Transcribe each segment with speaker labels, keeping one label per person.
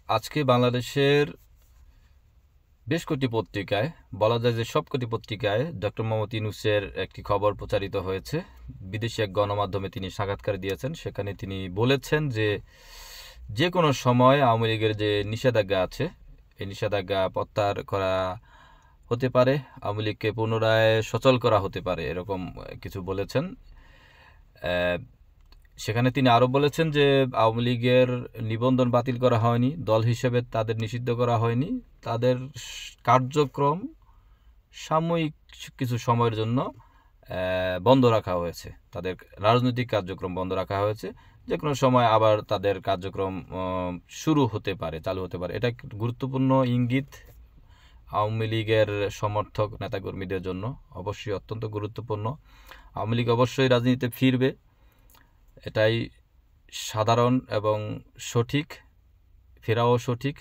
Speaker 1: আজকে বাংলাদেশের বেশ কটি পত্রিকায়, বলা যায় যে সবকটি পত্রিকায় ডক্টর মোহাম্মদ ইউনূসের একটি খবর প্রচারিত হয়েছে। বিদেশি এক গণমাধ্যমে তিনি সাক্ষাৎকার দিয়েছেন। সেখানে তিনি বলেছেন যে কোনো সময় আওয়ামী লীগের যে নিষেধাজ্ঞা আছে, এই নিষেধাজ্ঞা প্রত্যাহার করা হতে পারে, আওয়ামী লীগকে পুনরায় সচল করা হতে পারে, এরকম কিছু বলেছেন। সেখানে তিনি আরও বলেছেন যে আওয়ামী লীগের নিবন্ধন বাতিল করা হয়নি, দল হিসেবে তাদের নিষিদ্ধ করা হয়নি, তাদের কার্যক্রম সাময়িক কিছু সময়ের জন্য বন্ধ রাখা হয়েছে, তাদের রাজনৈতিক কার্যক্রম বন্ধ রাখা হয়েছে, যে কোনো সময় আবার তাদের কার্যক্রম শুরু হতে পারে, চালু হতে পারে। এটা গুরুত্বপূর্ণ ইঙ্গিত আওয়ামী লীগের সমর্থক নেতাকর্মীদের জন্য, অবশ্যই অত্যন্ত গুরুত্বপূর্ণ। আওয়ামী লীগ অবশ্যই রাজনীতিতে ফিরবে, এটাই সাধারণ এবং সঠিক, ফেরাও সঠিক।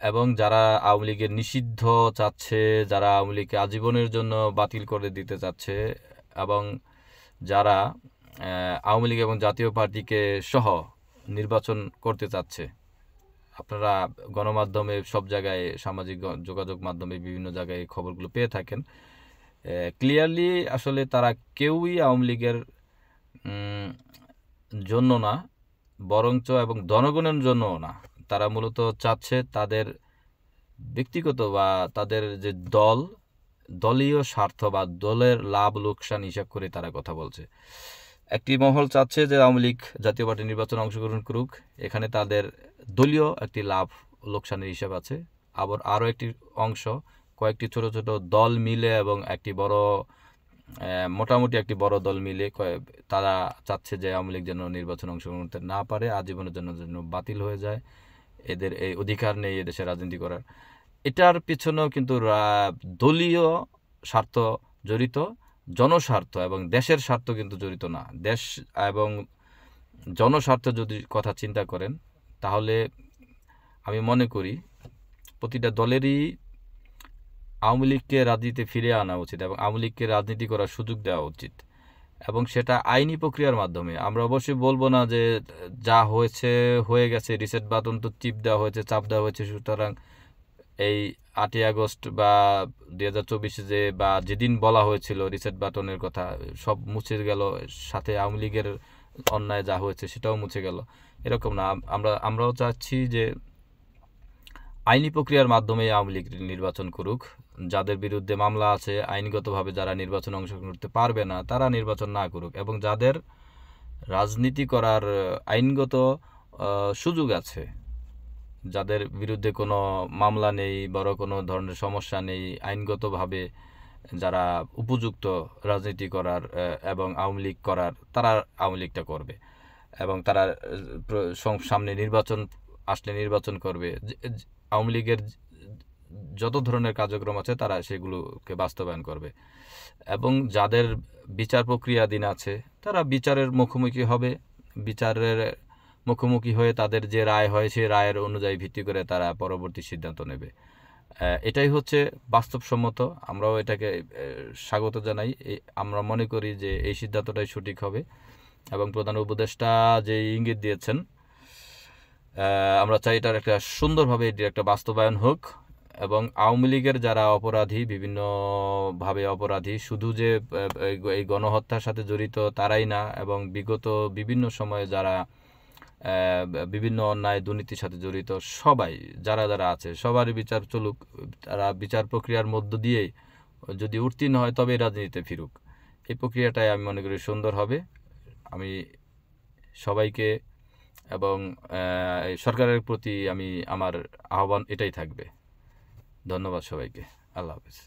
Speaker 1: এবং যারা আওয়ামী লীগের নিষিদ্ধ চাচ্ছে, যারা আওয়ামী লীগকে আজীবনের জন্য বাতিল করে দিতে চাচ্ছে, এবং যারা আওয়ামী লীগ এবং জাতীয় পার্টিকে সহ নির্বাচন করতে চাচ্ছে, আপনারা গণমাধ্যমে সব জায়গায়, সামাজিক যোগাযোগ মাধ্যমে বিভিন্ন জায়গায় খবরগুলো পেয়ে থাকেন। ক্লিয়ারলি আসলে তারা কেউই আওয়ামী লীগের জন্য না, বরঞ্চ এবং জনগণের জন্যও না। তারা মূলত চাচ্ছে তাদের ব্যক্তিগত বা তাদের যে দলীয় স্বার্থ বা দলের লাভ লোকসান হিসাব করে তারা কথা বলছে। একটি মহল চাচ্ছে যে আওয়ামী লীগ জাতীয় পার্টি নির্বাচনে অংশগ্রহণ করুক, এখানে তাদের দলীয় একটি লাভ লোকসানের হিসাব আছে। আবার আরও একটি অংশ, কয়েকটি ছোট ছোট দল মিলে এবং একটি বড়, মোটামুটি একটি বড় দল মিলে তারা চাচ্ছে যে আওয়ামী লীগ যেন নির্বাচনে অংশগ্রহণ করতে না পারে, আজীবনের জন্য যেন বাতিল হয়ে যায়, এদের এই অধিকার নেই এদেশে রাজনীতি করার। এটার পিছনেও কিন্তু দলীয় স্বার্থ জড়িত, জনস্বার্থ এবং দেশের স্বার্থ কিন্তু জড়িত না। দেশ এবং জনস্বার্থ যদি কথা চিন্তা করেন, তাহলে আমি মনে করি প্রতিটা দলেরই আওয়ামী লীগকে রাজনীতিতে ফিরে আনা উচিত এবং আওয়ামী লীগকে রাজনীতি করার সুযোগ দেওয়া উচিত, এবং সেটা আইনি প্রক্রিয়ার মাধ্যমে। আমরা অবশ্যই বলবো না যে যা হয়েছে হয়ে গেছে, রিসেট বাটন তো টিপ দেওয়া হয়েছে, চাপ দেওয়া হয়েছে, সুতরাং এই 8ই আগস্ট বা 2024 যে বা যেদিন বলা হয়েছিল রিসেট বাটনের কথা, সব মুছে গেল, সাথে আওয়ামী লীগের অন্যায় যা হয়েছে সেটাও মুছে গেল, এরকম না। আমরাও চাচ্ছি যে আইনি প্রক্রিয়ার মাধ্যমে আওয়ামী লীগ নির্বাচন করুক, যাদের বিরুদ্ধে মামলা আছে, আইনগতভাবে যারা নির্বাচনে অংশগ্রহণ করতে পারবে না তারা নির্বাচন না করুক, এবং যাদের রাজনীতি করার আইনগত সুযোগ আছে, যাদের বিরুদ্ধে কোনো মামলা নেই, বড় কোনো ধরনের সমস্যা নেই, আইনগতভাবে যারা উপযুক্ত রাজনীতি করার এবং আওয়ামী লীগ করার, তারা আওয়ামী লীগটা করবে, এবং তারা সামনে নির্বাচন আসলে নির্বাচন করবে। আওয়ামী লীগের যত ধরনের কার্যক্রম আছে তারা সেগুলোকে বাস্তবায়ন করবে, এবং যাদের বিচার প্রক্রিয়াধীন আছে তারা বিচারের মুখোমুখি হবে, বিচারের মুখোমুখি হয়ে তাদের যে রায় হয় সেই রায়ের অনুযায়ী ভিত্তি করে তারা পরবর্তী সিদ্ধান্ত নেবে। এটাই হচ্ছে বাস্তবসম্মত, আমরাও এটাকে স্বাগত জানাই। আমরা মনে করি যে এই সিদ্ধান্তটাই সঠিক হবে, এবং প্রধান উপদেষ্টা যে ইঙ্গিত দিয়েছেন, আমরা চাই এটার একটা সুন্দরভাবে এটির একটা বাস্তবায়ন হোক, এবং আওয়ামী লীগের যারা অপরাধী, বিভিন্নভাবে অপরাধী, শুধু যে এই গণহত্যার সাথে জড়িত তারাই না, এবং বিগত বিভিন্ন সময়ে যারা বিভিন্ন অন্যায় দুর্নীতির সাথে জড়িত সবাই যারা যারা আছে সবারই বিচার চলুক, তারা বিচার প্রক্রিয়ার মধ্য দিয়েই যদি উত্তীর্ণ হয় তবেই রাজনীতিতে ফিরুক। এই প্রক্রিয়াটাই আমি মনে করি সুন্দর হবে। আমি সবাইকে এবং সরকারের প্রতি আমার আহ্বান এটাই থাকবে। ধন্যবাদ সবাইকে। আল্লাহ হাফেজ।